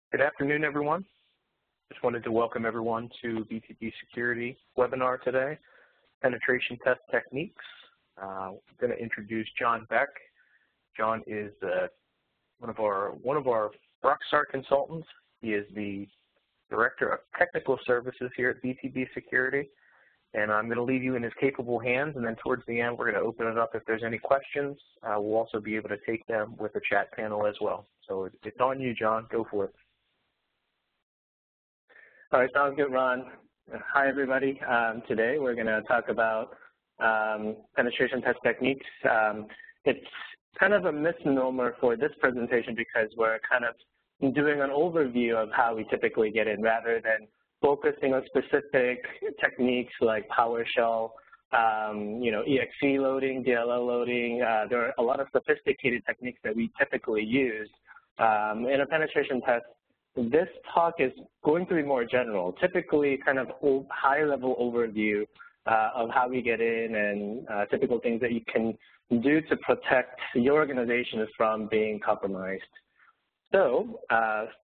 Good afternoon, everyone. Just wanted to welcome everyone to BTB Security webinar today, Penetration Test Techniques. I'm going to introduce John Baek. John is one of our rockstar consultants. He is the Director of Technical Services here at BTB Security, and I'm going to leave you in his capable hands, and then towards the end we're going to open it up if there's any questions. We'll also be able to take them with the chat panel as well. So it's on you, John. Go for it. All right, sounds good, Ron. Hi, everybody. Today we're going to talk about penetration test techniques. It's kind of a misnomer for this presentation because we're kind of doing an overview of how we typically get in rather than focusing on specific techniques like PowerShell, EXE loading, DLL loading. There are a lot of sophisticated techniques that we typically use in a penetration test. This talk is going to be more general, typically kind of high-level overview of how we get in and typical things that you can do to protect your organization from being compromised. So,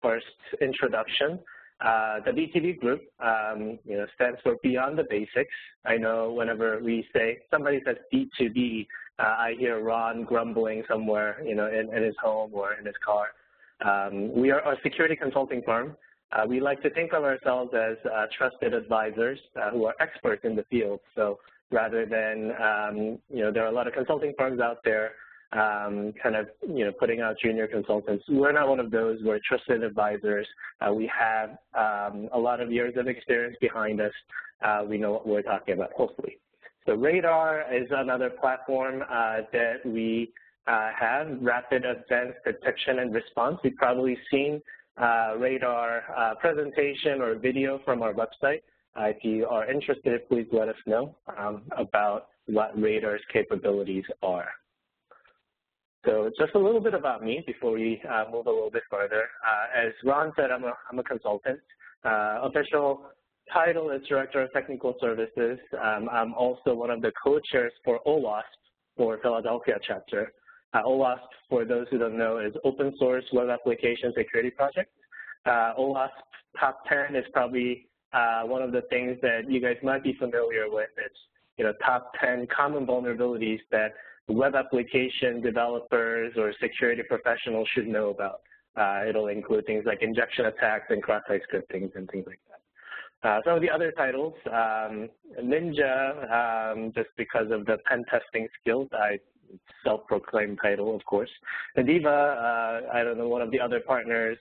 first introduction, the BTB Group, stands for Beyond the Basics. I know whenever somebody says B2B, I hear Ron grumbling somewhere, in his home or in his car. We are a security consulting firm. We like to think of ourselves as trusted advisors who are experts in the field. So rather than, there are a lot of consulting firms out there putting out junior consultants. We're not one of those. We're trusted advisors. We have a lot of years of experience behind us. We know what we're talking about, hopefully. So Radar is another platform that we have rapid advanced detection and response. You've probably seen Radar presentation or video from our website. If you are interested, please let us know about what Radar's capabilities are. So just a little bit about me before we move a little bit further. As Ron said, I'm a consultant. Official title is Director of Technical Services. I'm also one of the co-chairs for OWASP for Philadelphia chapter. OWASP, for those who don't know, is Open Source Web Application Security Project. OWASP Top 10 is probably one of the things that you guys might be familiar with. It's, top 10 common vulnerabilities that web application developers or security professionals should know about. It'll include things like injection attacks and cross-site scripting and things like that. Some of the other titles, Ninja, just because of the pen testing skills, self-proclaimed title, of course. Diva, I don't know, one of the other partners,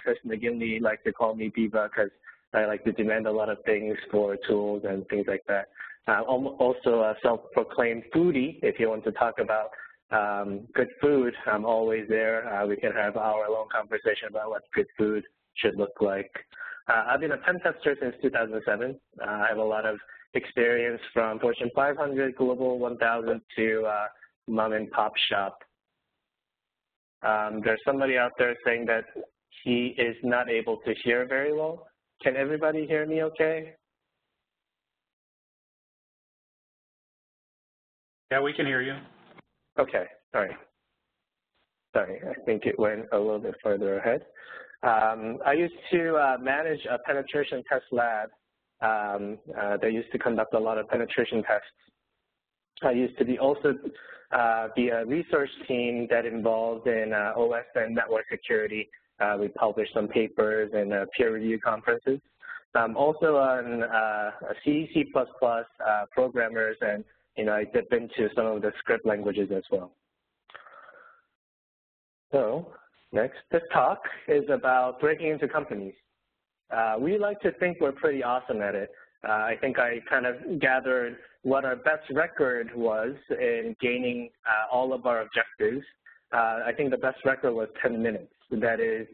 Chris McGinley, likes to call me Diva because I like to demand a lot of things for tools and things like that. Also a self-proclaimed foodie. If you want to talk about good food, I'm always there. We can have an hour-long conversation about what good food should look like. I've been a pen tester since 2007. I have a lot of experience from Fortune 500, Global 1000 to mom and pop shop. There's somebody out there saying that he is not able to hear very well. Can everybody hear me okay? Yeah, we can hear you. Okay, all right. Sorry, I think it went a little bit further ahead. I used to manage a penetration test lab that used to conduct a lot of penetration tests. I used to be a research team that involved in OS and network security. We published some papers and peer review conferences. I'm also on C, C++ programmers, and I dip into some of the script languages as well. So next, this talk is about breaking into companies. We like to think we're pretty awesome at it. I think I kind of gathered what our best record was in gaining all of our objectives. I think the best record was 10 minutes. That is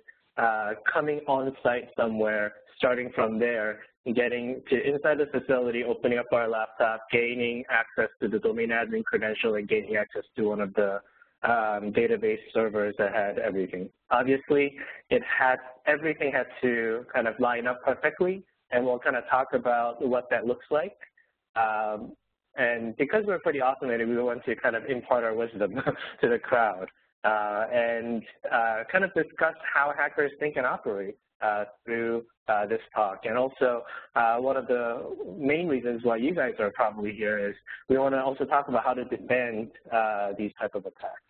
coming on site somewhere, starting from there, getting to inside the facility, opening up our laptop, gaining access to the domain admin credential, and gaining access to one of the database servers that had everything. Obviously, everything had to kind of line up perfectly, and we'll kind of talk about what that looks like. And because we're pretty awesome at it, we want to kind of impart our wisdom to the crowd. and kind of discuss how hackers think and operate through this talk. And also, one of the main reasons why you guys are probably here is we want to also talk about how to defend these type of attacks.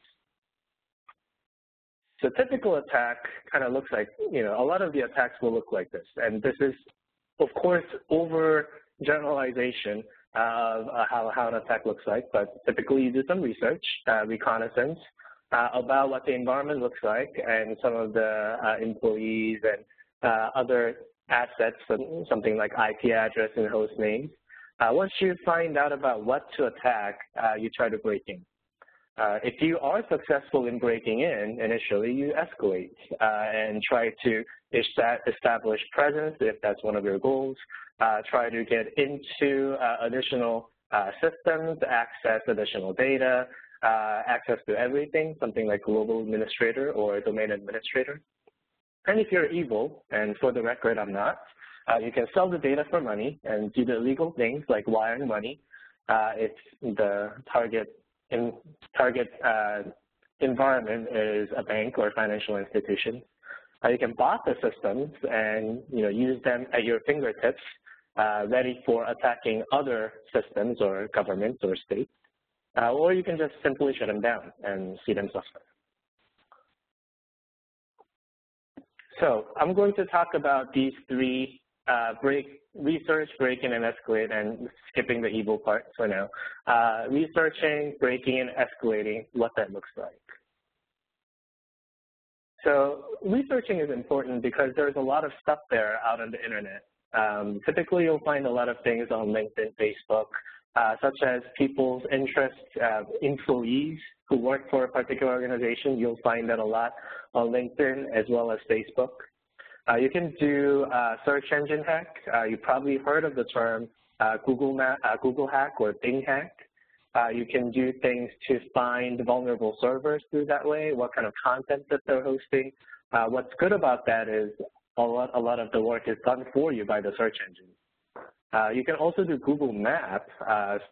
So typical attack kind of looks like, a lot of the attacks will look like this. And this is, of course, overgeneralization of how an attack looks like. But typically you do some research, reconnaissance, about what the environment looks like and some of the employees and other assets, something like IP address and host names. Once you find out about what to attack, you try to break in. If you are successful in breaking in, initially you escalate and try to establish presence if that's one of your goals. Try to get into additional systems, access additional data, access to everything, something like global administrator or domain administrator. And if you're evil, and for the record I'm not, you can sell the data for money and do the illegal things like wiring money if the target environment is a bank or a financial institution. You can bot the systems and use them at your fingertips, ready for attacking other systems or governments or states. Or you can just simply shut them down and see them suffer. So I'm going to talk about these three, research, break-in, and escalate, and skipping the evil part for now. Researching, breaking, and escalating, what that looks like. So researching is important because there's a lot of stuff there out on the internet. Typically, you'll find a lot of things on LinkedIn, Facebook, such as people's interests, employees who work for a particular organization. You'll find that a lot on LinkedIn as well as Facebook. You can do search engine hack. You probably heard of the term Google hack or Bing hack. You can do things to find vulnerable servers through that way, what kind of content that they're hosting. What's good about that is a lot of the work is done for you by the search engine. You can also do Google Maps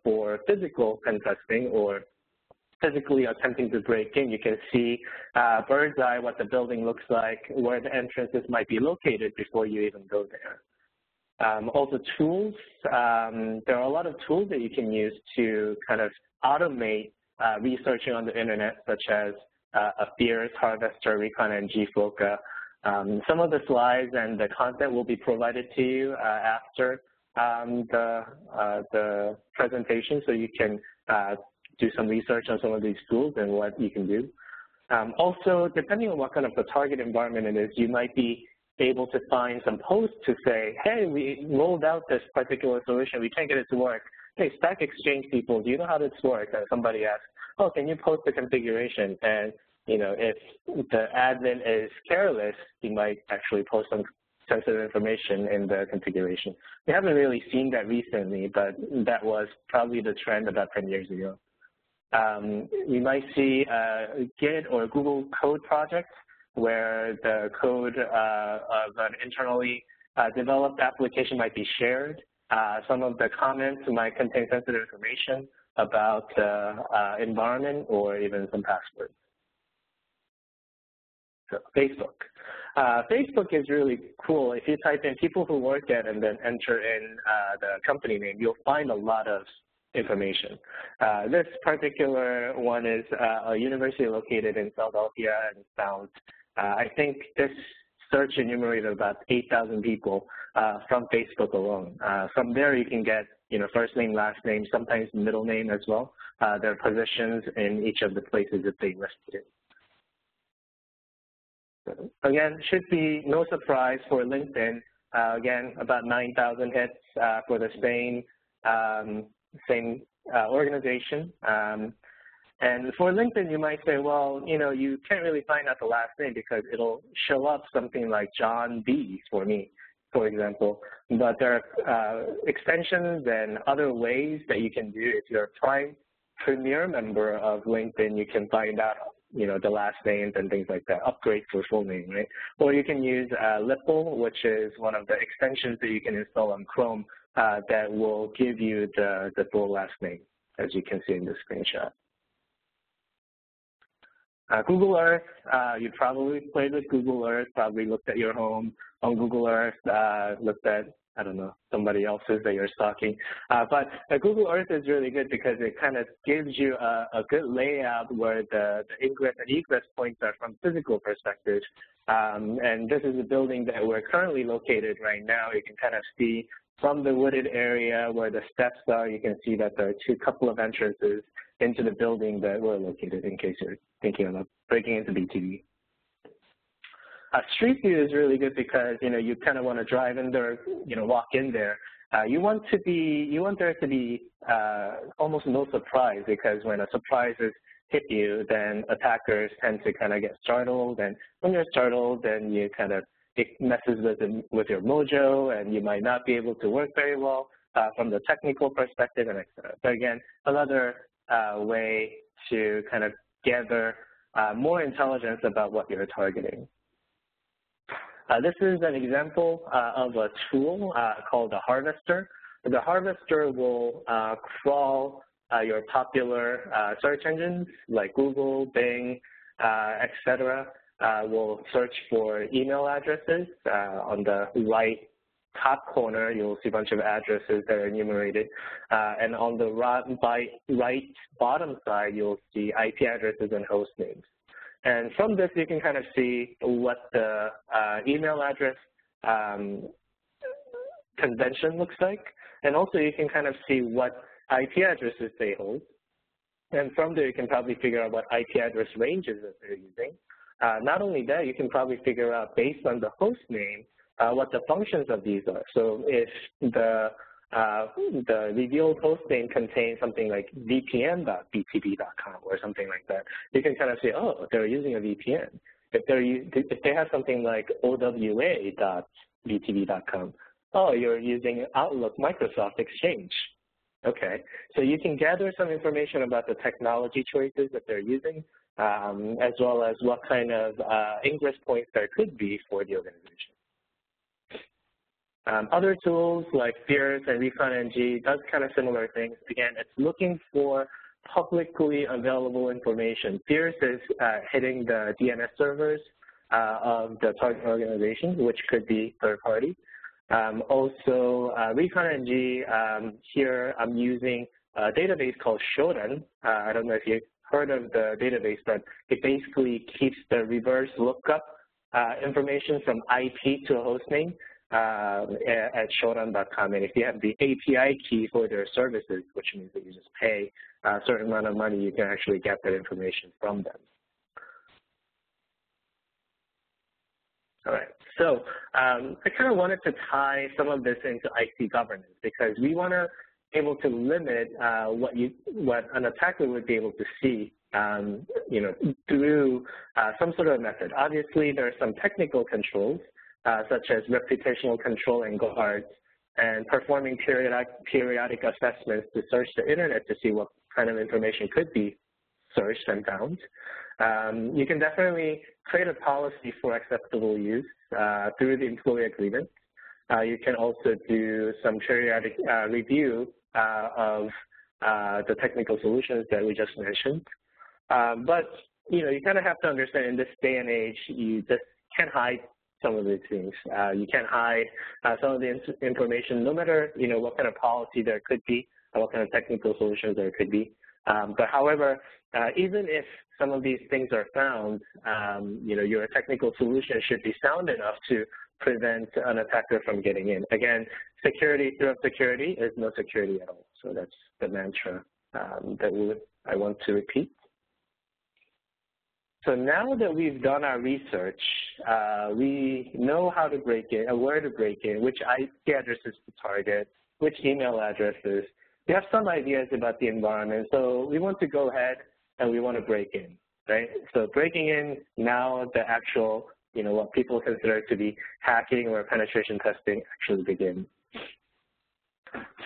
for physical pen testing or physically attempting to break in. You can see bird's eye what the building looks like, where the entrances might be located before you even go there. Also tools. There are a lot of tools that you can use to kind of automate researching on the internet, such as Appears, Harvester, Recon, and GFOCA. Some of the slides and the content will be provided to you after the presentation, so you can do some research on some of these tools and what you can do. Also, depending on what kind of the target environment it is, you might be able to find some posts to say, hey, we rolled out this particular solution, we can't get it to work. Hey, Stack Exchange people, do you know how this works? And somebody asks, oh, can you post the configuration? And if the admin is careless, he might actually post some sensitive information in the configuration. We haven't really seen that recently, but that was probably the trend about 10 years ago. We might see Git or Google code projects where the code of an internally developed application might be shared. Some of the comments might contain sensitive information about the environment or even some passwords. So Facebook. Facebook is really cool. If you type in people who work at and then enter in the company name, you'll find a lot of information. This particular one is a university located in Philadelphia and found, I think this search enumerated about 8,000 people from Facebook alone. From there you can get first name, last name, sometimes middle name as well. Their positions in each of the places that they listed in. Again, should be no surprise for LinkedIn. Again, about 9,000 hits for the same organization. And for LinkedIn, you might say, well, you can't really find out the last name because it'll show up something like John B for me, for example. But there are extensions and other ways that you can do. If you're a premier member of LinkedIn, you can find out the last names and things like that, upgrade for full name, right? Or you can use Lipple, which is one of the extensions that you can install on Chrome that will give you the full last name, as you can see in the screenshot. Google Earth, you probably played with Google Earth, probably looked at your home on Google Earth, looked at, I don't know, somebody else's that you're stalking. But Google Earth is really good because it kind of gives you a good layout where the ingress and egress points are from physical perspective. And this is a building that we're currently located right now. You can kind of see from the wooded area where the steps are, you can see that there are a couple of entrances into the building that we're located in case you're thinking about breaking into BTB. Street view is really good because, you kind of want to drive in there, walk in there. You want there to be almost no surprise, because when a surprise hit you, then attackers tend to kind of get startled. And when you're startled, then it messes with your mojo, and you might not be able to work very well from the technical perspective, and et cetera. So again, another way to kind of gather more intelligence about what you're targeting. This is an example of a tool called a harvester. The harvester will crawl your popular search engines like Google, Bing, etc. Will search for email addresses. On the right top corner, you'll see a bunch of addresses that are enumerated. And on the right bottom side, you'll see IP addresses and host names. And from this, you can kind of see what the email address convention looks like. And also, you can kind of see what IP addresses they hold. And from there, you can probably figure out what IP address ranges that they're using. Not only that, you can probably figure out, based on the host name, what the functions of these are. So if the revealed host name contains something like vpn.btb.com or something like that, you can kind of say, oh, they're using a VPN. If they have something like owa.btb.com, oh, you're using Outlook Microsoft Exchange. Okay, so you can gather some information about the technology choices that they're using, as well as what kind of ingress points there could be for the organization. Other tools like Fierce and RefundNG does kind of similar things. Again, it's looking for publicly available information. Fierce is hitting the DNS servers of the target organization, which could be third party. Also, RefundNG, here I'm using a database called Shodan. I don't know if you've heard of the database, but it basically keeps the reverse lookup information from IP to a host name at shodan.com. And if you have the API key for their services, which means that you just pay a certain amount of money, you can actually get that information from them. All right, so I kind of wanted to tie some of this into IT governance, because we want to be able to limit what an attacker would be able to see, through some sort of method. Obviously, there are some technical controls, such as reputational control and guards, and performing periodic assessments to search the internet to see what kind of information could be searched and found. You can definitely create a policy for acceptable use through the employee agreement. You can also do some periodic review of the technical solutions that we just mentioned. But you kind of have to understand, in this day and age, you just can't hide some of these things. You can't hide some of the information, no matter what kind of policy there could be, or what kind of technical solutions there could be. But however, even if some of these things are found, your technical solution should be sound enough to prevent an attacker from getting in. Again, security through security is no security at all. So that's the mantra that I want to repeat. So now that we've done our research, we know how to break in, where to break in, which IP addresses to target, which email addresses. We have some ideas about the environment, so we want to go ahead and we want to break in, right? So breaking in, now the actual, what people consider to be hacking or penetration testing actually begin.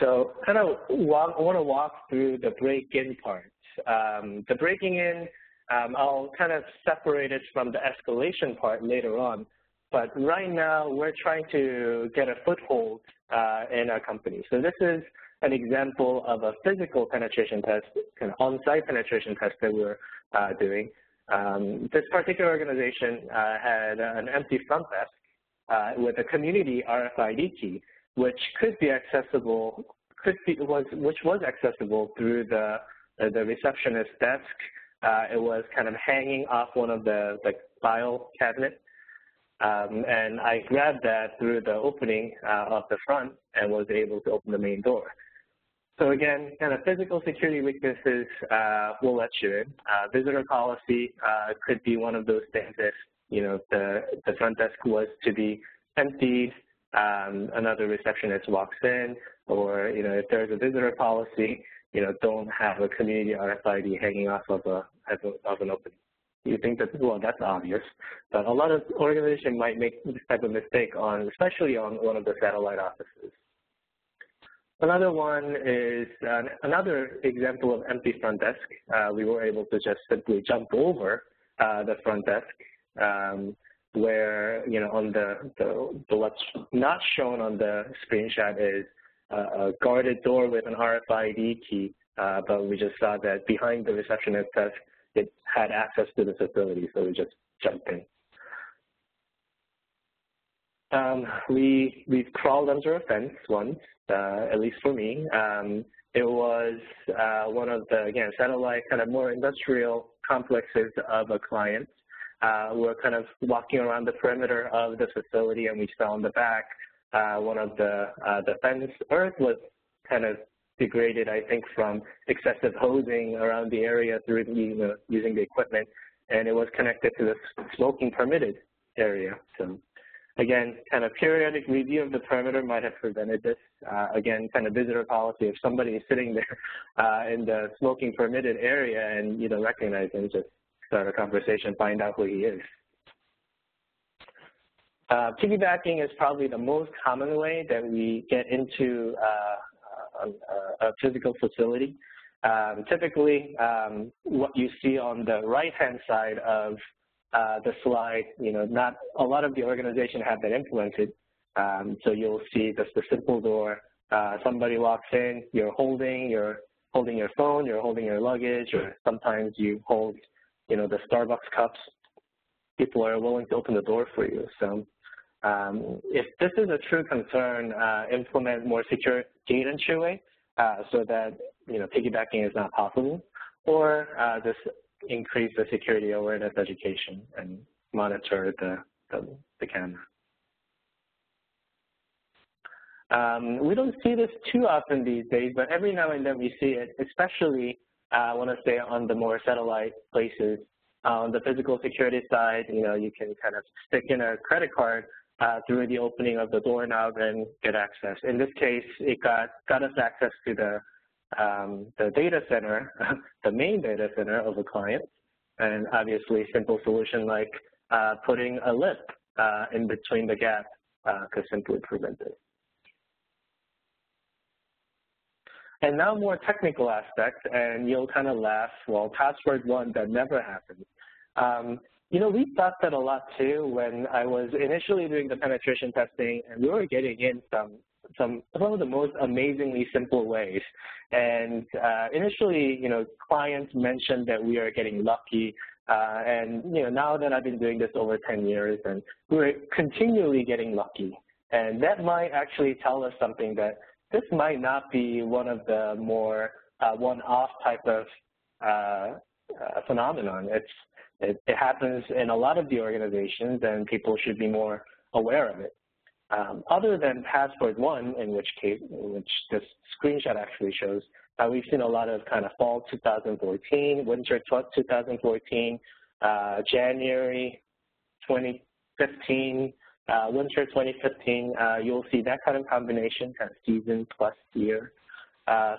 So I want to walk through the break-in part. The breaking in, I'll kind of separate it from the escalation part later on. But right now, we're trying to get a foothold in our company. So this is an example of a physical penetration test, kind of on-site penetration test that we're doing. This particular organization had an empty front desk with a community RFID key, which could be accessible, which was accessible through the receptionist desk. It was kind of hanging off one of the file cabinets. And I grabbed that through the opening of the front and was able to open the main door. So again, kind of physical security weaknesses will let you in. Visitor policy could be one of those things if, the front desk was to be emptied, another receptionist walks in, or, if there's a visitor policy, don't have a community RFID hanging off of an opening. You think that, well, that's obvious, but a lot of organizations might make this type of mistake especially on one of the satellite offices. Another one is another example of empty front desk. We were able to just simply jump over the front desk, where on what's not shown on the screenshot is a guarded door with an RFID key, but we just saw that behind the receptionist desk, it had access to the facility, so we just jumped in. We've crawled under a fence once, at least for me. It was one of the, again, satellite kind of more industrial complexes of a client. We're kind of walking around the perimeter of the facility, and we saw on the back one of the fence earth was kind of degraded, I think, from excessive hosing around the area through using the equipment, and it was connected to the smoking permitted area. So again, kind of periodic review of the perimeter might have prevented this. Again, kind of visitor policy, if somebody is sitting there in the smoking permitted area and you don't recognize him, just start a conversation, find out who he is. Piggybacking is probably the most common way that we get into a physical facility. Typically, what you see on the right-hand side of the slide, not a lot of the organization have that implemented. So you'll see just a simple door. Somebody walks in, you're holding your phone, you're holding your luggage, or sometimes you hold, the Starbucks cups. People are willing to open the door for you. So if this is a true concern, implement more secure gate entryway so that piggybacking is not possible, or just increase the security awareness education and monitor the camera. We don't see this too often these days, but every now and then we see it, especially I want to say on the more satellite places. On the physical security side, you can kind of stick in a credit card through the opening of the doorknob and get access. In this case, it got us access to the data center, the main data center of a client, and obviously simple solution like putting a lip in between the gap could simply prevent it. And now more technical aspects, and you'll kind of laugh, well, password one, that never happens. We thought that a lot too when I was initially doing the penetration testing, and we were getting in some of the most amazingly simple ways. And initially, clients mentioned that we are getting lucky. And now that I've been doing this over 10 years, and we're continually getting lucky. And that might actually tell us something, that this might not be one of the more one-off type of phenomenon. It happens in a lot of the organizations, and people should be more aware of it. Other than password one, in which this screenshot actually shows, we've seen a lot of kind of fall 2014, winter 2014, January 2015, winter 2015. You'll see that kind of combination, kind of season plus year.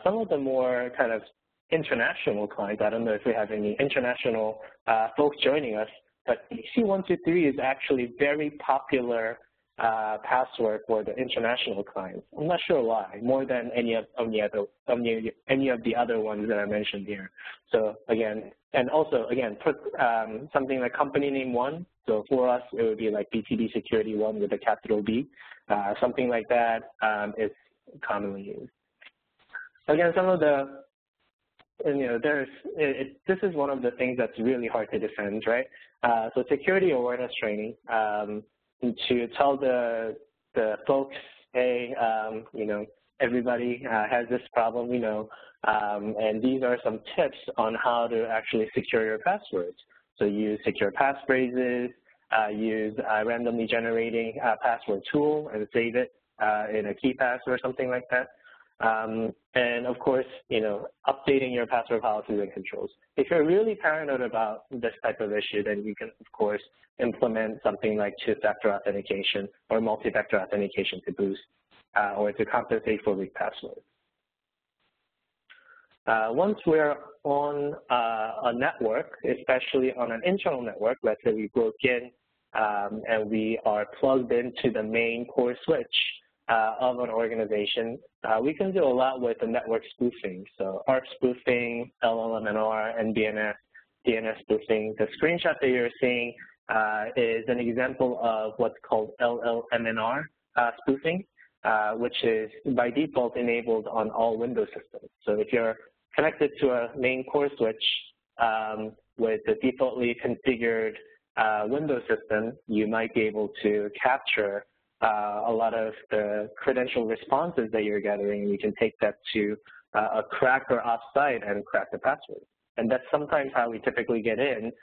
Some of the more kind of international clients, I don't know if we have any international folks joining us, but EC123 is actually very popular password for the international clients. I'm not sure why, more than any of the other ones that I mentioned here. So again, and also again, put something like company name one. So for us, it would be like BTB Security one with a capital B. Something like that is commonly used. Again, some of the and this is one of the things that's really hard to defend, right? So security awareness training to tell the folks, hey, everybody has this problem, and these are some tips on how to actually secure your passwords. So use secure passphrases, use a randomly generating password tool and save it in a KeyPass or something like that. And of course, updating your password policies and controls. If you're really paranoid about this type of issue, then you can, of course, implement something like two-factor authentication or multi-factor authentication to boost or to compensate for weak passwords. Once we're on a network, especially on an internal network, let's say we broke in and we are plugged into the main core switch of an organization, we can do a lot with the network spoofing. So ARP spoofing, LLMNR, and DNS spoofing. The screenshot that you're seeing is an example of what's called LLMNR spoofing, which is by default enabled on all Windows systems. So if you're connected to a main core switch with the defaultly configured Windows system, you might be able to capture a lot of the credential responses that you're gathering, and you can take that to a cracker offsite and crack the password. And that's sometimes how we typically get in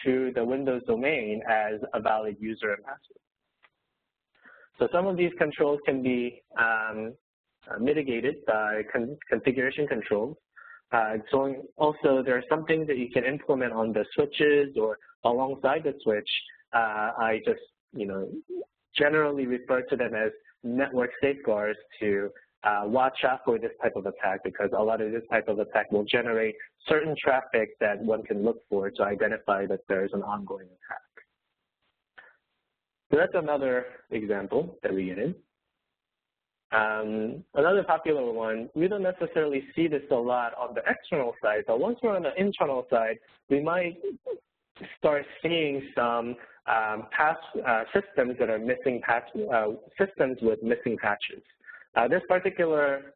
to the Windows domain as a valid user and password. So some of these controls can be mitigated by configuration controls. So also there are some things that you can implement on the switches or alongside the switch. I just, generally refer to them as network safeguards to watch out for this type of attack, because a lot of this type of attack will generate certain traffic that one can look for to identify that there is an ongoing attack. So that's another example that we get in. Another popular one, we don't necessarily see this a lot on the external side, but once we're on the internal side, we might start seeing some systems that are missing systems with missing patches. This particular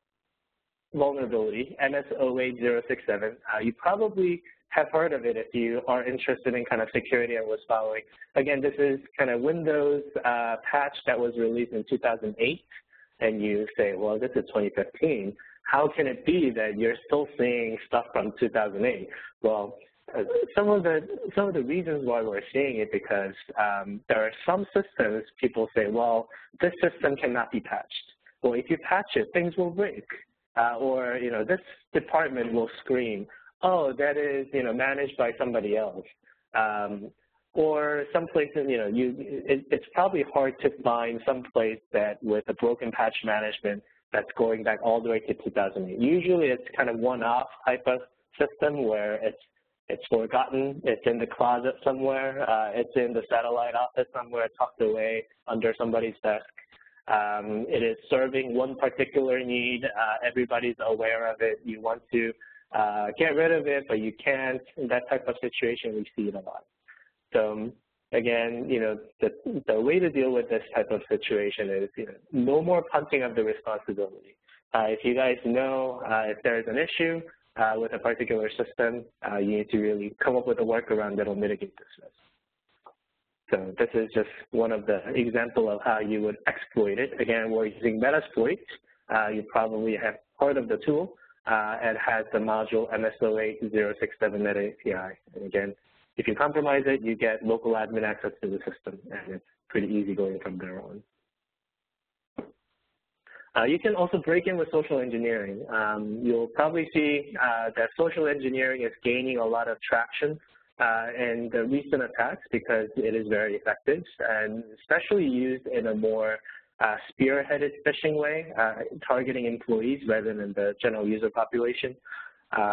vulnerability, MS08067, you probably have heard of it if you are interested in kind of security and was following. Again, this is kind of Windows patch that was released in 2008, and you say, well, this is 2015. How can it be that you're still seeing stuff from 2008? Well, some of the reasons why we're seeing it, because there are some systems people say, well, this system cannot be patched. Well, if you patch it, things will break, or this department will scream, oh, that is managed by somebody else, or some places it's probably hard to find some place that with a broken patch management that's going back all the way to 2008. Usually, it's kind of one-off type of system where it's forgotten, it's in the closet somewhere, it's in the satellite office somewhere, tucked away under somebody's desk. It is serving one particular need, everybody's aware of it, you want to get rid of it, but you can't. In that type of situation, we see it a lot. So again, the way to deal with this type of situation is no more punting of the responsibility. If you guys know if there's an issue with a particular system, you need to really come up with a workaround that will mitigate this risk. So this is just one of the example of how you would exploit it. Again, we're using Metasploit. You probably have heard of the tool. It has the module MS08067 Meta API. And again, if you compromise it, you get local admin access to the system, and it's pretty easy going from there on. You can also break in with social engineering. You'll probably see that social engineering is gaining a lot of traction in the recent attacks because it is very effective and especially used in a more spearheaded phishing way, targeting employees rather than the general user population.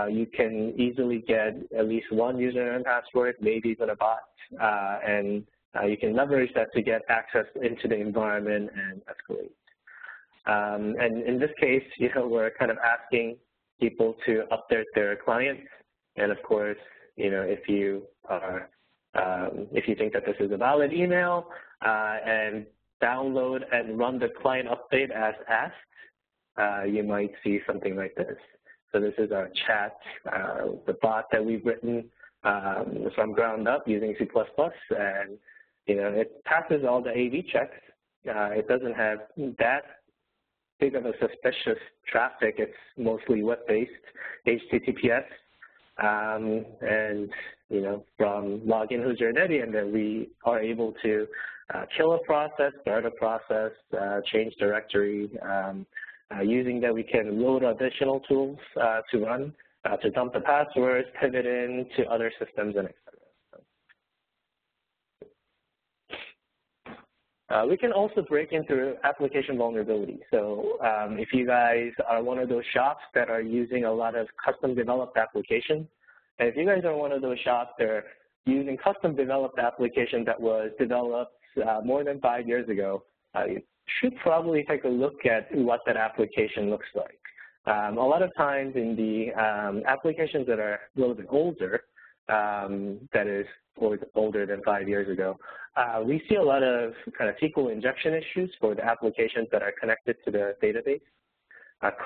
You can easily get at least one user and password, maybe even a bot, and you can leverage that to get access into the environment and escalate. And in this case, we're kind of asking people to update their clients, and of course, if you think that this is a valid email and download and run the client update as asked, you might see something like this. So this is our chat, the bot that we've written from ground up using C++, and it passes all the AV checks. It doesn't have that big of a suspicious traffic. It's mostly web-based, HTTPS, and from login who's your ready, and then we are able to kill a process, start a process, change directory. Using that, we can load additional tools to run, to dump the passwords, pivot in to other systems, and etc. We can also break into application vulnerability. So if you guys are one of those shops that are using a lot of custom developed applications, and if you guys are one of those shops that are using custom developed application that was developed more than 5 years ago, you should probably take a look at what that application looks like. A lot of times in the applications that are a little bit older, that is older than 5 years ago, we see a lot of kind of SQL injection issues for the applications that are connected to the database,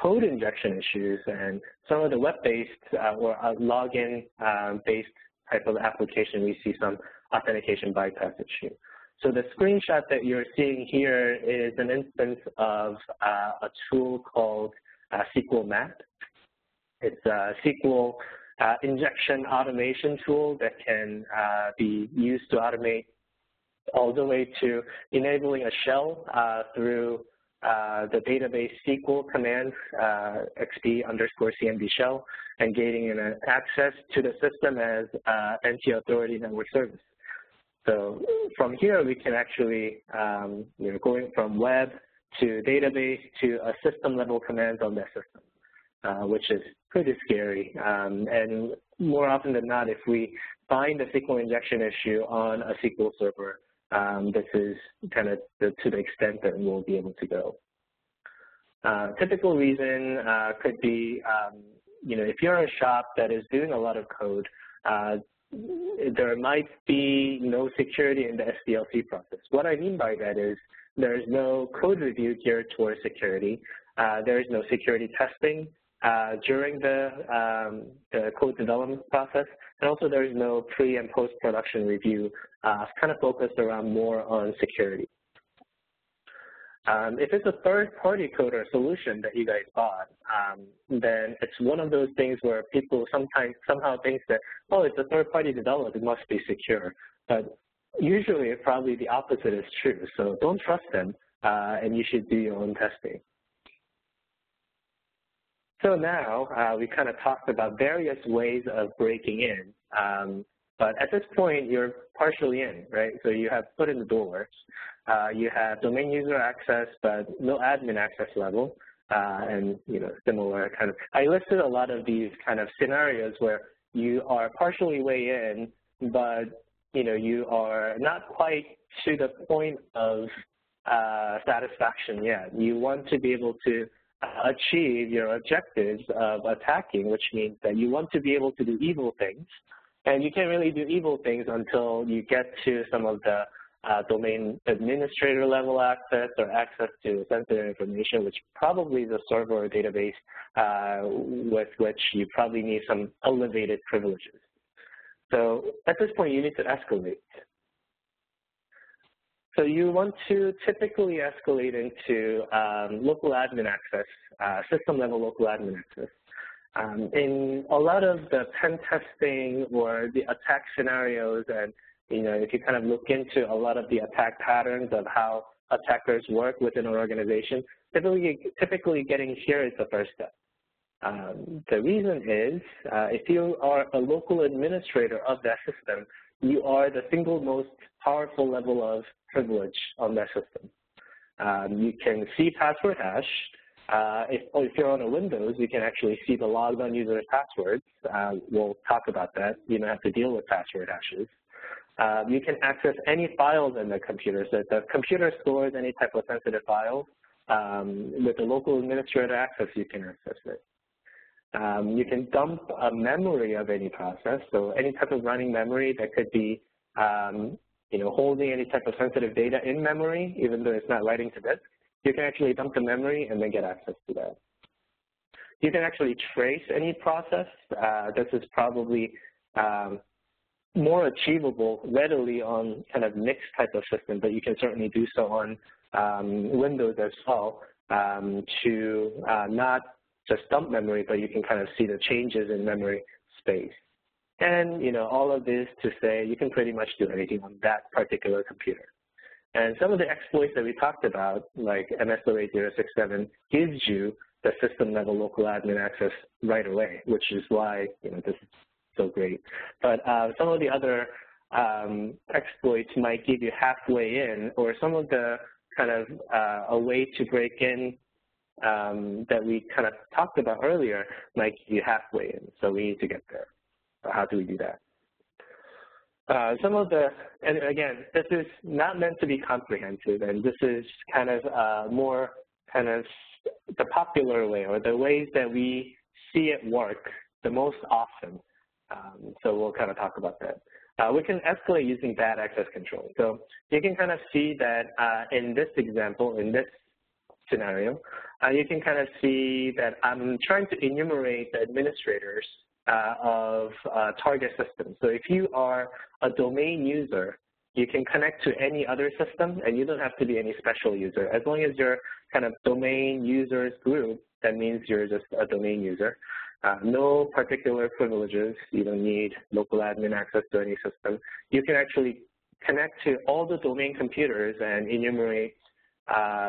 code injection issues, and some of the web-based or login-based type of application, we see some authentication bypass issue. So the screenshot that you're seeing here is an instance of a tool called SQL Mat. It's a SQL injection automation tool that can be used to automate all the way to enabling a shell through the database SQL command, xp_cmd shell, and gaining an access to the system as NT-authority network service. So from here, we can actually, going from web to database to a system-level command on that system, which is pretty scary. And more often than not, if we find a SQL injection issue on a SQL server, this is kind of to the extent that we'll be able to go. Typical reason could be, if you're a shop that is doing a lot of code, there might be no security in the SDLC process. What I mean by that is there is no code review geared towards security. There is no security testing during the code development process, and also there is no pre- and post-production review kind of focused around more on security. If it's a third-party code or solution that you guys bought, then it's one of those things where people somehow think that, oh, it's a third-party developed, it must be secure. But usually, probably the opposite is true. So don't trust them, and you should do your own testing. So now we kind of talked about various ways of breaking in. But at this point, you're partially in, right? So you have foot in the door. You have domain user access, but no admin access level, and similar kind of. I listed a lot of these kind of scenarios where you are partially way in, but you are not quite to the point of satisfaction yet. You want to be able to achieve your objectives of attacking, which means that you want to be able to do evil things. And you can't really do evil things until you get to some of the domain administrator level access or access to sensitive information, which probably is a server or database with which you probably need some elevated privileges. So at this point, you need to escalate. So you want to typically escalate into local admin access, system level local admin access. In a lot of the pen testing or the attack scenarios, and if you kind of look into a lot of the attack patterns of how attackers work within an organization, typically getting here is the first step. The reason is, if you are a local administrator of that system, you are the single most powerful level of privilege on that system. You can see password hash. If you're on a Windows, you can actually see the logged on user passwords. We'll talk about that. You don't have to deal with password hashes. You can access any files in the computer. So if the computer stores any type of sensitive files, with the local administrator access, you can access it. You can dump a memory of any process. So any type of running memory that could be holding any type of sensitive data in memory, even though it's not writing to disk. You can actually dump the memory and then get access to that. you can actually trace any process. This is probably more achievable readily on kind of mixed type of system, but you can certainly do so on Windows as well to not just dump memory, but you can kind of see the changes in memory space. And, you know, all of this to say you can pretty much do anything on that particular computer. And some of the exploits that we talked about, like MS-08-067, gives you the system-level local admin access right away, which is why, you know, this is so great. But some of the other exploits might give you halfway in, or some of the kind of a way to break in that we kind of talked about earlier might give you halfway in. So we need to get there. How do we do that? Some of the, and again, this is not meant to be comprehensive, and this is kind of more kind of the popular way, or the ways that we see it work the most often. So we'll kind of talk about that. We can escalate using bad access control. So you can kind of see that in this example, in this scenario, you can kind of see that I'm trying to enumerate the administrators of target systems. So if you are a domain user, you can connect to any other system, and you don't have to be any special user. As long as you're kind of domain users group, that means you're just a domain user. No particular privileges. You don't need local admin access to any system. You can actually connect to all the domain computers and enumerate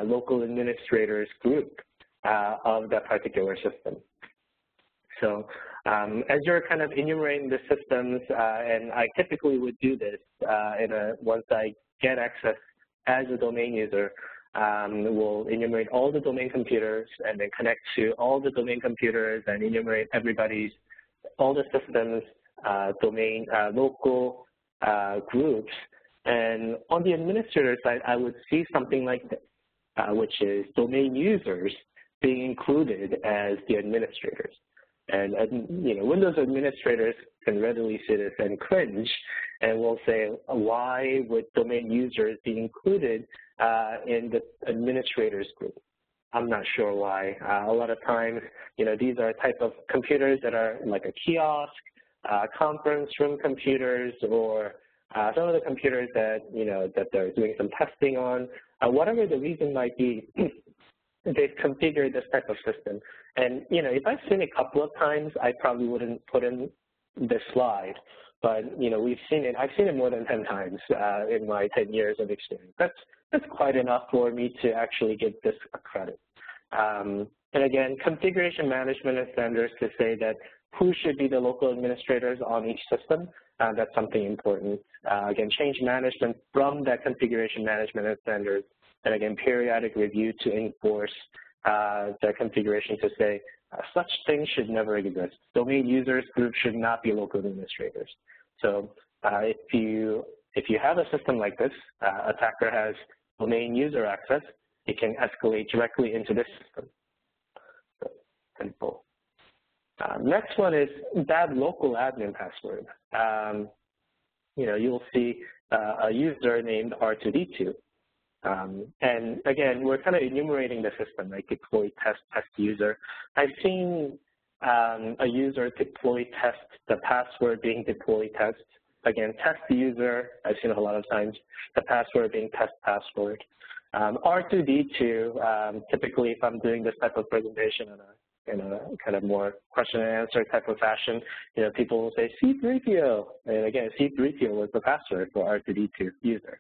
local administrators group of that particular system. So as you're kind of enumerating the systems, and I typically would do this once I get access as a domain user, we'll enumerate all the domain computers and then connect to all the domain computers and enumerate all the systems, domain, local groups. And on the administrator side, I would see something like this, which is domain users being included as the administrators. And you know, Windows administrators can readily see this and cringe, and will say, why would domain users be included in the administrators group? I'm not sure why. A lot of times, you know, these are type of computers that are like a kiosk, conference room computers, or some of the computers that, you know, that they're doing some testing on. Whatever the reason might be, they've configured this type of system. And, you know, if I've seen it a couple of times, I probably wouldn't put in this slide. But, you know, I've seen it more than 10 times in my 10 years of experience. That's quite enough for me to actually give this a credit. And again, configuration management and standards to say that who should be the local administrators on each system, that's something important. Again, change management from that configuration management and standards, and again, periodic review to enforce the configuration to say such things should never exist. Domain users group should not be local administrators. So if you have a system like this, attacker has domain user access, it can escalate directly into this system. So, simple. Next one is bad local admin password. You know, you'll see a user named R2D2. And again, we're kind of enumerating the system, like deploy, test, test user. I've seen a user deploy test, the password being deploy test. Again, test user, I've seen it a lot of times, the password being test password. R2D2, typically if I'm doing this type of presentation in a kind of more question and answer type of fashion, you know, people will say C3PO. And again, C3PO was the password for R2D2 user.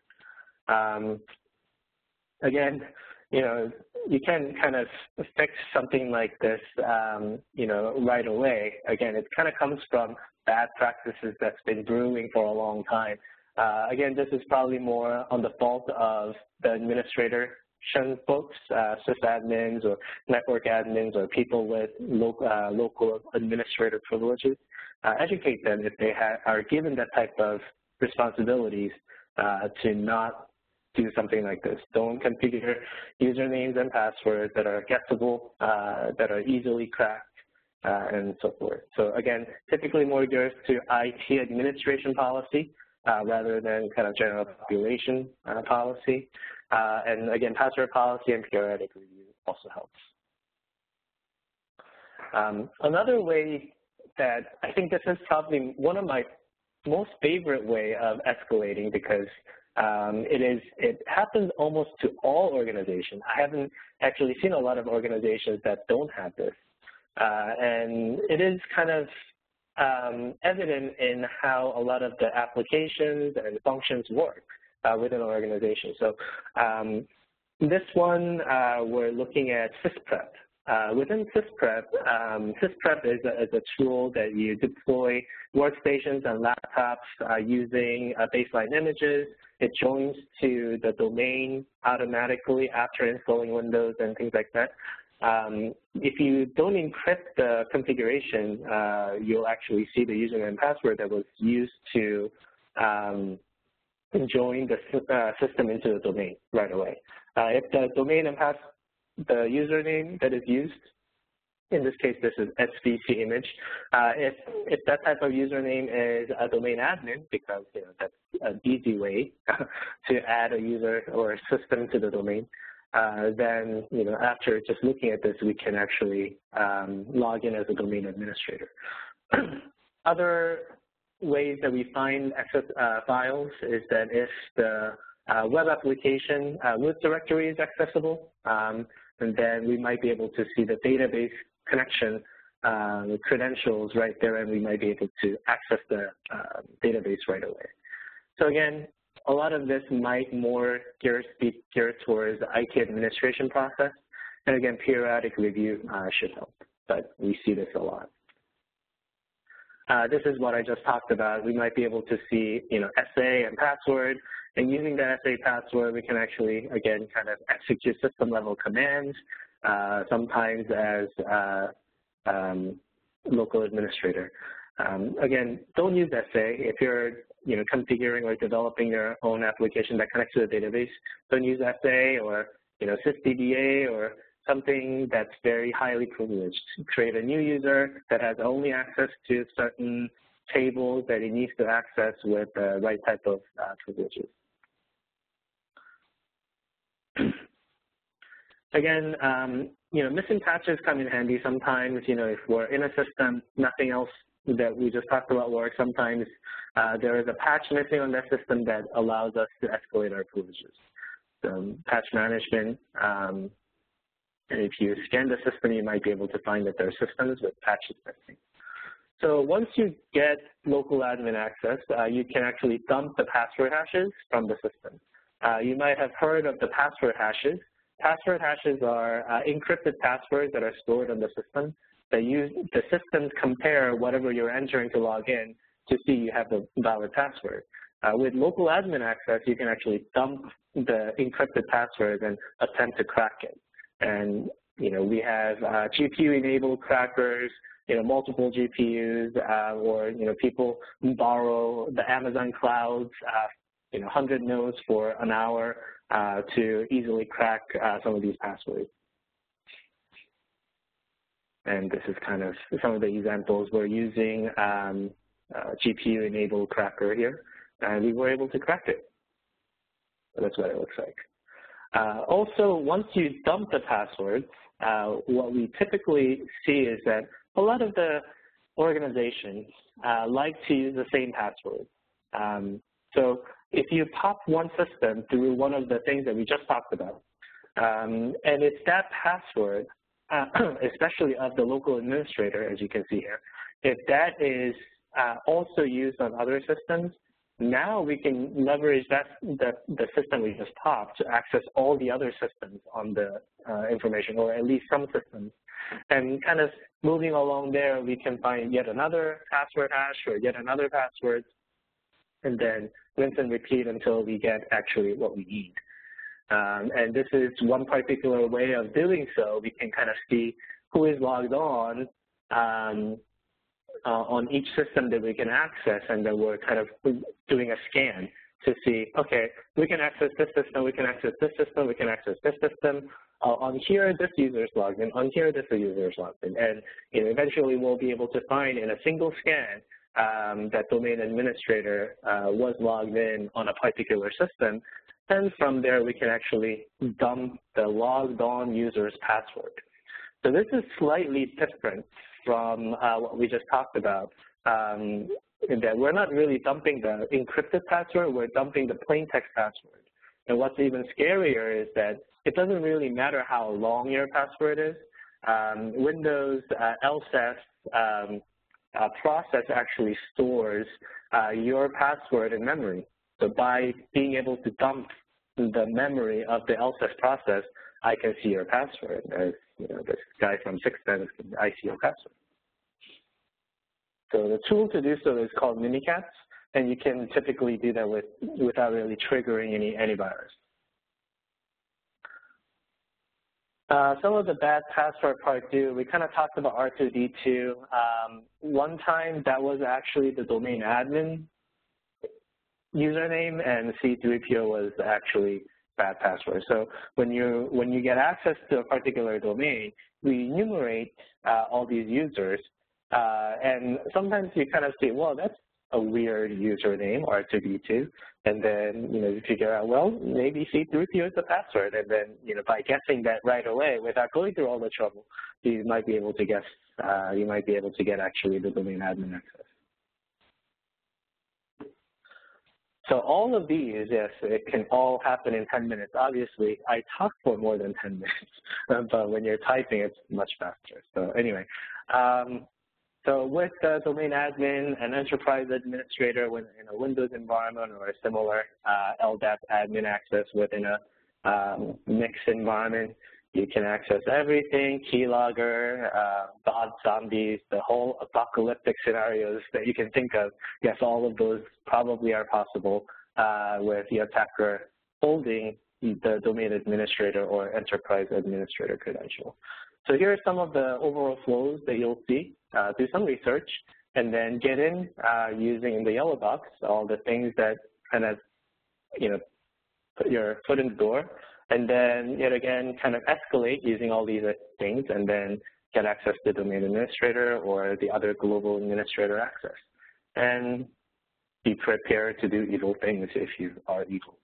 Again, you know, you can kind of fix something like this, you know, right away. Again, it kind of comes from bad practices that's been brewing for a long time. Again, this is probably more on the fault of the administration folks, sysadmins or network admins or people with local administrator privileges. Educate them if they are given that type of responsibilities to not do something like this. Don't configure usernames and passwords that are guessable, that are easily cracked, and so forth. So again, typically more goes to IT administration policy rather than kind of general population policy. And again, password policy and periodic review also helps. Another way that I think this is probably one of my most favorite way of escalating, because it happens almost to all organizations. I haven't actually seen a lot of organizations that don't have this. And it is kind of evident in how a lot of the applications and functions work within an organization. So this one, we're looking at SysPrep. Within SysPrep, SysPrep is a tool that you deploy workstations and laptops using baseline images. It joins to the domain automatically after installing Windows and things like that. If you don't encrypt the configuration, you'll actually see the username and password that was used to join the system into the domain right away. If the domain and the username that is used, in this case, this is SVC image. If that type of username is a domain admin, because that's an easy way to add a user or a system to the domain, then after just looking at this, we can actually log in as a domain administrator. Other ways that we find access files is that if the web application root directory is accessible, and then we might be able to see the database connection credentials right there, and we might be able to access the database right away. So again, a lot of this might more be geared towards the IT administration process, and again, periodic review should help, but we see this a lot. This is what I just talked about. We might be able to see, SA and password, and using the SA password, we can actually, again, kind of execute system-level commands, sometimes as local administrator. Again, don't use SA. If you're, configuring or developing your own application that connects to the database, don't use SA or, sysdba or something that's very highly privileged. Create a new user that has only access to certain tables that it needs to access with the right type of privileges. Again, missing patches come in handy sometimes. If we're in a system, nothing else that we just talked about works. Sometimes there is a patch missing on that system that allows us to escalate our privileges. So patch management, if you scan the system, you might be able to find that there are systems with patches missing. So once you get local admin access, you can actually dump the password hashes from the system. You might have heard of the password hashes. Password hashes are encrypted passwords that are stored on the system. The systems compare whatever you're entering to log in to see you have the valid password. With local admin access, you can actually dump the encrypted password and attempt to crack it. And we have GPU-enabled crackers, multiple GPUs, or people borrow the Amazon clouds, 100 nodes for an hour to easily crack some of these passwords. And this is kind of some of the examples. We're using GPU-enabled cracker here, and we were able to crack it. So that's what it looks like. Also, once you dump the password, what we typically see is that a lot of the organizations like to use the same password. So if you pop one system through one of the things that we just talked about, and it's that password, especially of the local administrator, as you can see here, if that is also used on other systems, now we can leverage the system we just popped to access all the other systems on the information, or at least some systems. And kind of moving along there, we can find yet another password hash or yet another password, and then rinse and repeat until we get actually what we need. And this is one particular way of doing so. We can kind of see who is logged on each system that we can access, and then we're kind of doing a scan to see, okay, we can access this system, we can access this system, we can access this system. On here, this user is logged in. On here, this user is logged in. And eventually, we'll be able to find in a single scan that domain administrator was logged in on a particular system. And from there, we can actually dump the logged on user's password. So this is slightly different from what we just talked about, in that we're not really dumping the encrypted password, we're dumping the plain text password. And what's even scarier is that it doesn't really matter how long your password is. Windows LSAS process actually stores your password in memory. So by being able to dump the memory of the LSAS process, I can see your password. As you know, this guy from 610 I see your password. So the tool to do so is called Mimikatz, and you can typically do that without really triggering any antivirus. Some of the bad password part too, we kind of talked about R2D2. One time that was actually the domain admin username, and C3PO was actually bad password. So when you get access to a particular domain, we enumerate all these users, and sometimes you kind of say, well, that's a weird username, R2D2, and then you figure out, well, maybe C3PO is the password, and then by guessing that right away without going through all the trouble, you might be able to guess. You might be able to get actually the domain admin access. So all of these, yes, it can all happen in 10 minutes. Obviously, I talk for more than 10 minutes, but when you're typing, it's much faster. So anyway, so with the domain admin and enterprise administrator in a Windows environment or a similar LDAP admin access within a mixed environment, you can access everything, keylogger, bot zombies, the whole apocalyptic scenarios that you can think of. Yes, all of those probably are possible with the attacker holding the domain administrator or enterprise administrator credential. So here are some of the overall flows that you'll see. Do some research, and then get in using in the yellow box all the things that kind of, put your foot in the door, and then yet again kind of escalate using all these things, and then get access to domain administrator or the other global administrator access. And be prepared to do evil things if you are evil.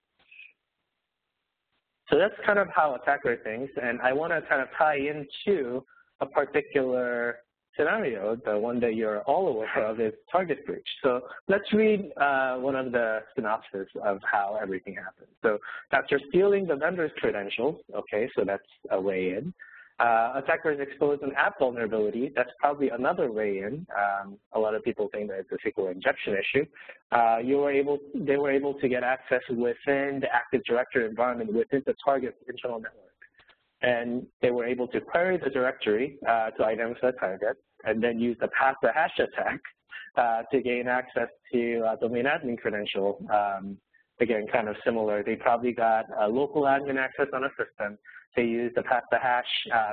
So that's kind of how attacker thinks, and I want to kind of tie into a particular scenario. The one that you're all aware of is target breach. So let's read one of the synopsis of how everything happens. So after stealing the vendor's credentials, okay, so that's a way in. Attackers exposed an app vulnerability. That's probably another way in. A lot of people think that it's a SQL injection issue. They were able to get access within the Active Directory environment within the target's internal network. And they were able to query the directory to identify the target, and then use the pass the hash attack to gain access to domain admin credential. Again, kind of similar. They probably got local admin access on a system. They used the pass the hash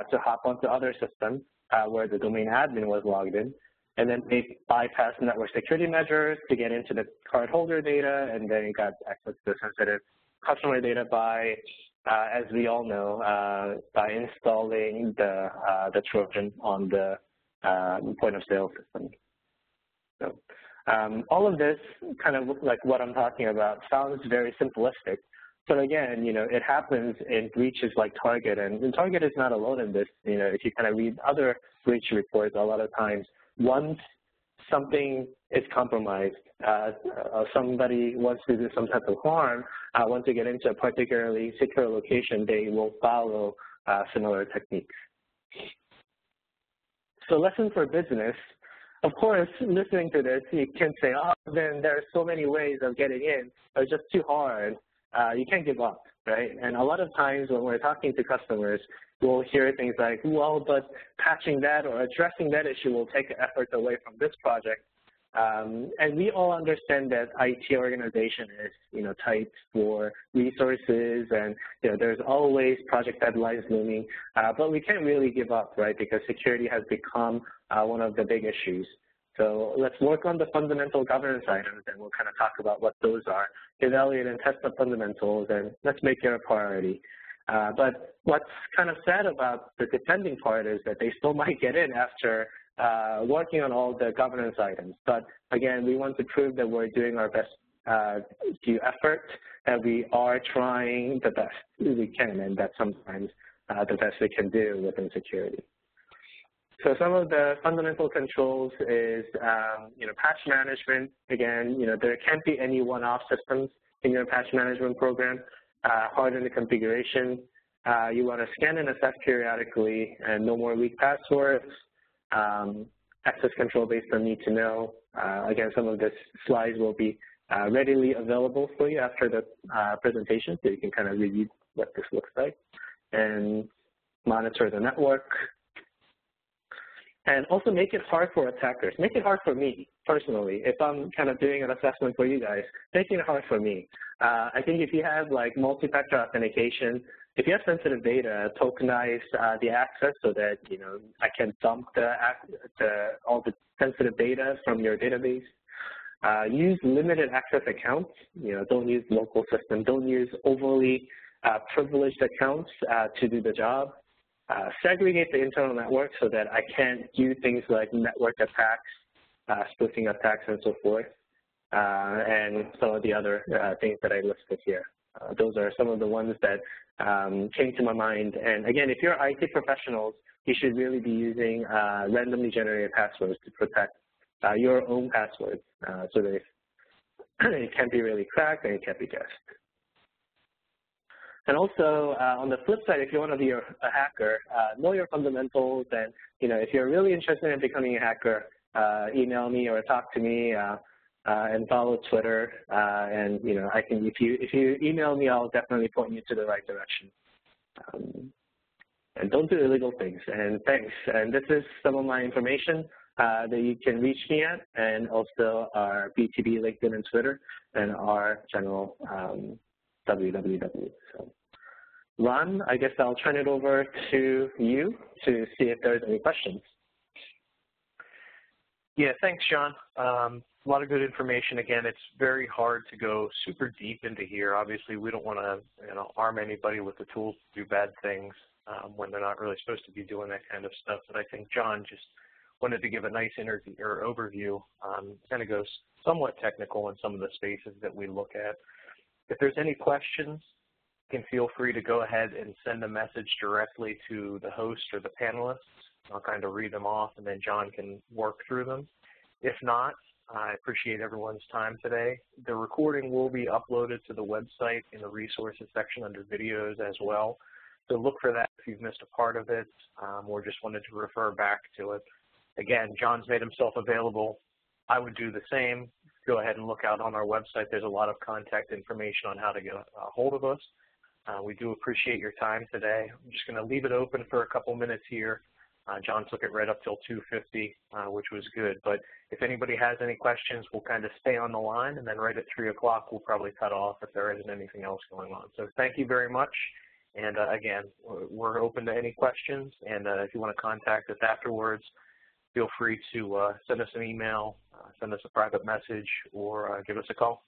to hop onto other systems where the domain admin was logged in. And then they bypassed network security measures to get into the cardholder data, and then you got access to sensitive customer data by, as we all know, by installing the Trojan on the point of sale system. So all of this, kind of like what I'm talking about, sounds very simplistic. But again, it happens in breaches like Target, and Target is not alone in this. If you kind of read other breach reports, a lot of times, once something is compromised, somebody wants to do some type of harm, wants to get into a particularly secure location, they will follow similar techniques. So lesson for business. Of course, listening to this, you can say, oh, then there are so many ways of getting in. It's just too hard. You can't give up, right? And a lot of times when we're talking to customers, we'll hear things like, well, but patching that or addressing that issue will take effort away from this project. And we all understand that IT organization is, tight for resources, and there's always project deadlines looming. But we can't really give up, right? Because security has become one of the big issues. So let's work on the fundamental governance items, and we'll kind of talk about what those are. Evaluate and test the fundamentals, and let's make it a priority. But what's kind of sad about the defending part is that they still might get in after working on all the governance items. But again, we want to prove that we're doing our best due effort, and we are trying the best we can, and that's sometimes the best we can do within security. So some of the fundamental controls is, patch management. Again, there can't be any one-off systems in your patch management program. Harden the configuration. You want to scan and assess periodically, and no more weak passwords. Access control based on need to know. Again, some of the slides will be readily available for you after the presentation, so you can kind of review what this looks like. And monitor the network. And also make it hard for attackers. Make it hard for me, personally. If I'm kind of doing an assessment for you guys, make it hard for me. I think if you have like multi-factor authentication, if you have sensitive data, tokenize the access so that, I can dump all the sensitive data from your database. Use limited access accounts. Don't use local system. Don't use overly privileged accounts to do the job. Segregate the internal network so that I can't do things like network attacks, spoofing attacks, and so forth, and some of the other things that I listed here. Those are some of the ones that came to my mind. And again, if you're IT professionals, you should really be using randomly generated passwords to protect your own passwords so that it can't be really cracked and it can't be guessed. And also, on the flip side, if you want to be a hacker, know your fundamentals. And if you're really interested in becoming a hacker, email me or talk to me, and follow Twitter. And I can, if you email me, I'll definitely point you to the right direction. And don't do illegal things. And thanks. And this is some of my information that you can reach me at, and also our BTB LinkedIn and Twitter, and our general www. So, Ron, I guess I'll turn it over to you to see if there's any questions. Yeah, thanks, John. A lot of good information. Again, it's very hard to go super deep into here. Obviously, we don't want to arm anybody with the tools to do bad things when they're not really supposed to be doing that kind of stuff. But I think John just wanted to give a nice overview. Kind of goes somewhat technical in some of the spaces that we look at. If there's any questions, you can feel free to go ahead and send a message directly to the host or the panelists. I'll kind of read them off, and then John can work through them. If not, I appreciate everyone's time today. The recording will be uploaded to the website in the resources section under videos as well. So look for that if you've missed a part of it or just wanted to refer back to it. Again, John's made himself available. I would do the same. Go ahead and look out on our website. There's a lot of contact information on how to get a hold of us. We do appreciate your time today. I'm just going to leave it open for a couple minutes here. John took it right up till 2:50, which was good. But if anybody has any questions, we'll kind of stay on the line, and then right at 3 o'clock, we'll probably cut off if there isn't anything else going on. So thank you very much. And again, we're open to any questions. And if you want to contact us afterwards, feel free to send us an email, send us a private message, or give us a call.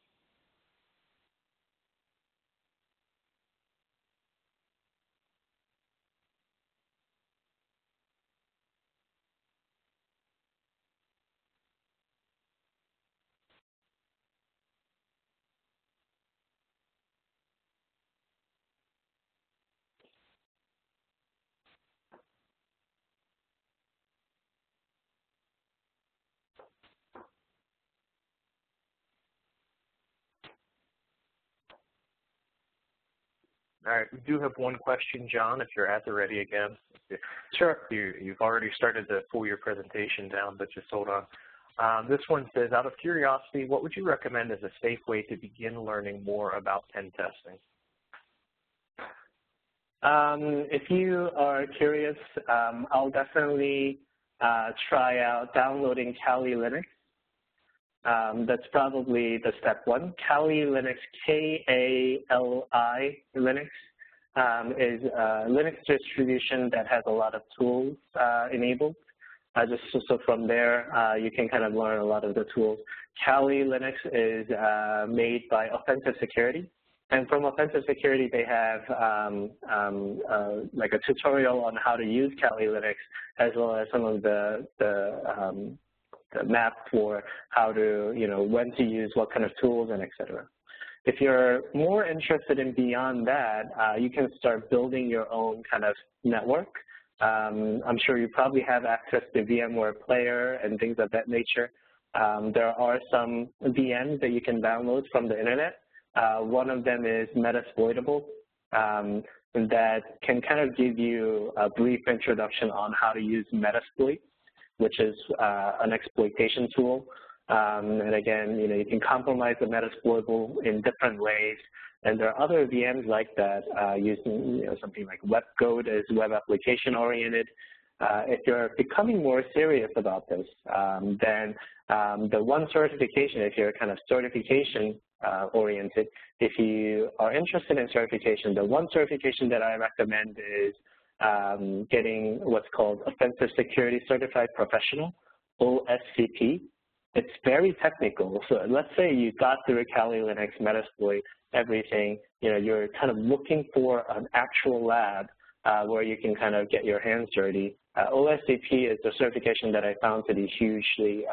All right, we do have one question, John, if you're at the ready again. Sure. You've already started to pull your presentation down, but just hold on. This one says, out of curiosity, what would you recommend as a safe way to begin learning more about pen testing? If you are curious, I'll definitely try out downloading Kali Linux. That's probably the step one. Kali Linux, K-A-L-I Linux, is a Linux distribution that has a lot of tools enabled. So from there, you can kind of learn a lot of the tools. Kali Linux is made by Offensive Security. And from Offensive Security, they have like a tutorial on how to use Kali Linux, as well as some of the map for how to, when to use what kind of tools and et cetera. If you're more interested in beyond that, you can start building your own kind of network. I'm sure you probably have access to VMware Player and things of that nature. There are some VMs that you can download from the internet. One of them is Metasploitable, that can kind of give you a brief introduction on how to use Metasploit, which is an exploitation tool. And again, you can compromise the Metasploitable in different ways. And there are other VMs like that using something like WebGoat is web application oriented. If you're becoming more serious about this, then the one certification, if you're kind of certification oriented, if you are interested in certification, the one certification that I recommend is getting what's called Offensive Security Certified Professional, OSCP. It's very technical. So let's say you got through Kali Linux, Metasploit, everything, you're kind of looking for an actual lab where you can kind of get your hands dirty. OSCP is the certification that I found to be hugely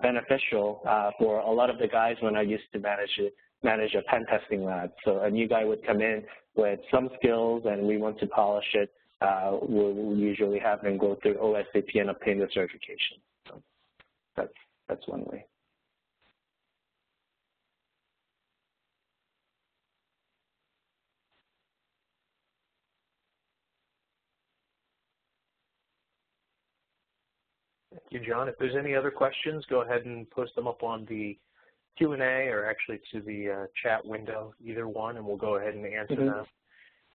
beneficial for a lot of the guys when I used to manage a pen testing lab. So a new guy would come in with some skills and we want to polish it. We'll usually have them go through OSCP and obtain the certification. So that's one way. Thank you, John. If there's any other questions, go ahead and post them up on the Q&A or actually to the chat window, either one, and we'll go ahead and answer them.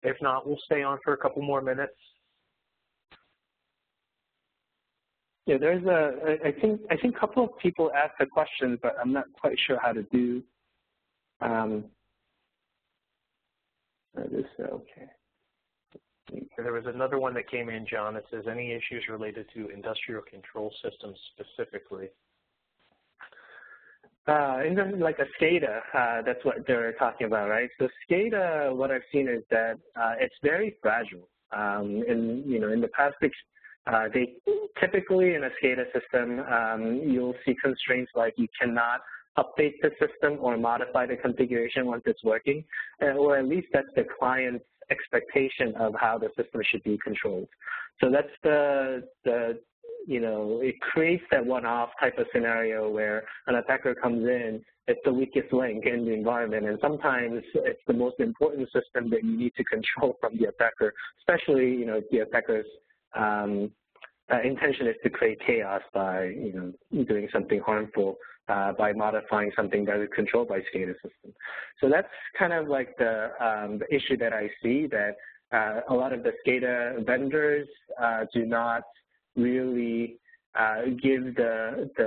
If not, we'll stay on for a couple more minutes. Yeah, there's I think a couple of people asked a question, but I'm not quite sure how to do this. Okay. There was another one that came in, John, that says, any issues related to industrial control systems specifically? Like a SCADA, that's what they're talking about, right? So SCADA, what I've seen is that it's very fragile. In the past, they typically in a SCADA system, you'll see constraints like you cannot update the system or modify the configuration once it's working, or at least that's the client's expectation of how the system should be controlled. So that's it creates that one-off type of scenario where an attacker comes in, it's the weakest link in the environment, and sometimes it's the most important system that you need to control from the attacker, especially, if the attacker's intention is to create chaos by, doing something harmful by modifying something that is controlled by SCADA system. So that's kind of like the issue that I see, that a lot of the SCADA vendors do not really give their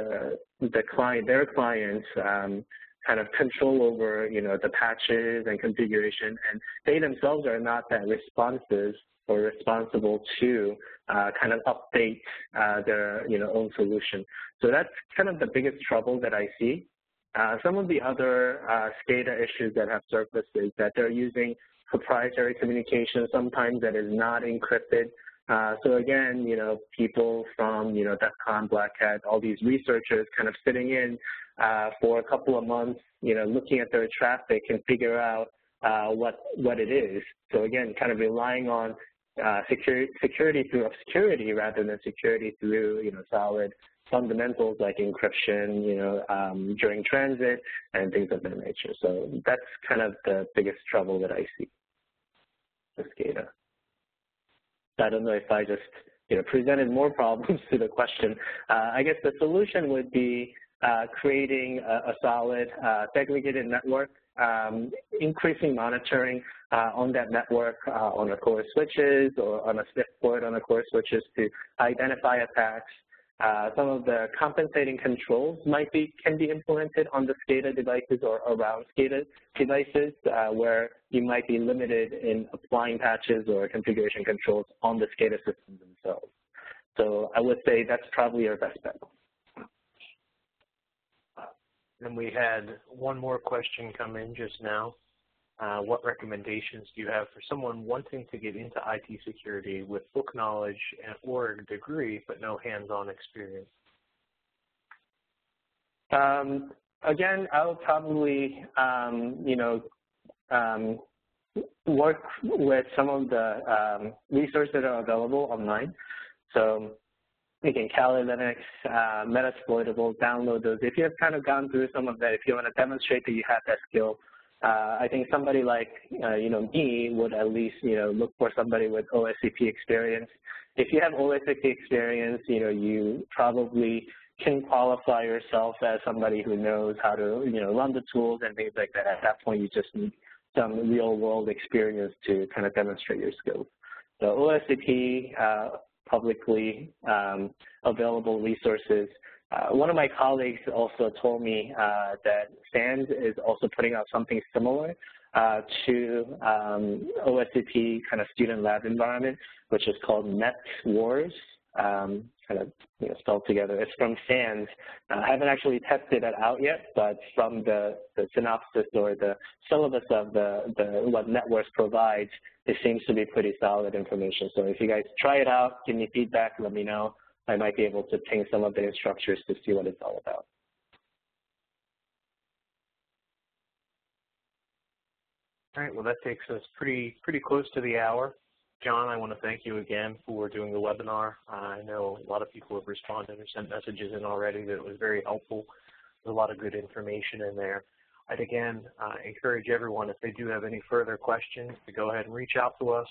clients kind of control over the patches and configuration, and they themselves are not that responsive or responsible to kind of update their own solution. So that's kind of the biggest trouble that I see. Some of the other SCADA issues that have surfaced is that they're using proprietary communication sometimes that is not encrypted. So again, people from DEF CON, Black Hat, all these researchers kind of sitting in for a couple of months, looking at their traffic and figure out what it is. So again, kind of relying on security through obscurity rather than security through solid fundamentals like encryption, during transit and things of that nature. So that's kind of the biggest trouble that I see with SCADA. I don't know if I just presented more problems to the question. I guess the solution would be creating a solid segregated network, increasing monitoring on that network on the core switches or on a SNF port on the core switches to identify attacks. Some of the compensating controls can be implemented on the SCADA devices or around SCADA devices where you might be limited in applying patches or configuration controls on the SCADA systems themselves. So I would say that's probably your best bet. And we had one more question come in just now. What recommendations do you have for someone wanting to get into IT security with book knowledge or a degree but no hands-on experience? Again, I would probably, work with some of the resources that are available online. So again, Kali Linux, Metasploitable, download those. If you have kind of gone through some of that, if you want to demonstrate that you have that skill, I think somebody like, me would at least, look for somebody with OSCP experience. If you have OSCP experience, you probably can qualify yourself as somebody who knows how to, run the tools and things like that. At that point, you just need some real-world experience to kind of demonstrate your skills. So OSCP, publicly available resources. One of my colleagues also told me that SANS is also putting out something similar to OSCP kind of student lab environment, which is called NetWars, kind of spelled together. It's from SANS. I haven't actually tested it out yet, but from the synopsis or the syllabus of what NetWars provides, it seems to be pretty solid information. So if you guys try it out, give me feedback, let me know. I might be able to ping some of the instructors to see what it's all about. All right, well, that takes us pretty close to the hour. John, I want to thank you again for doing the webinar. I know a lot of people have responded or sent messages in already that it was very helpful. There's a lot of good information in there. I'd again encourage everyone, if they do have any further questions, to go ahead and reach out to us.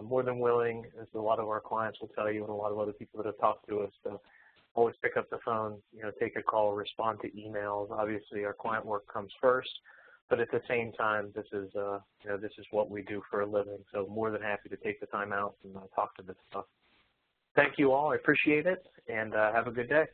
More than willing, as a lot of our clients will tell you and a lot of other people that have talked to us, to always pick up the phone, take a call, respond to emails. Obviously, our client work comes first. But at the same time, this is what we do for a living. So more than happy to take the time out and talk to this stuff. Thank you all. I appreciate it, and have a good day.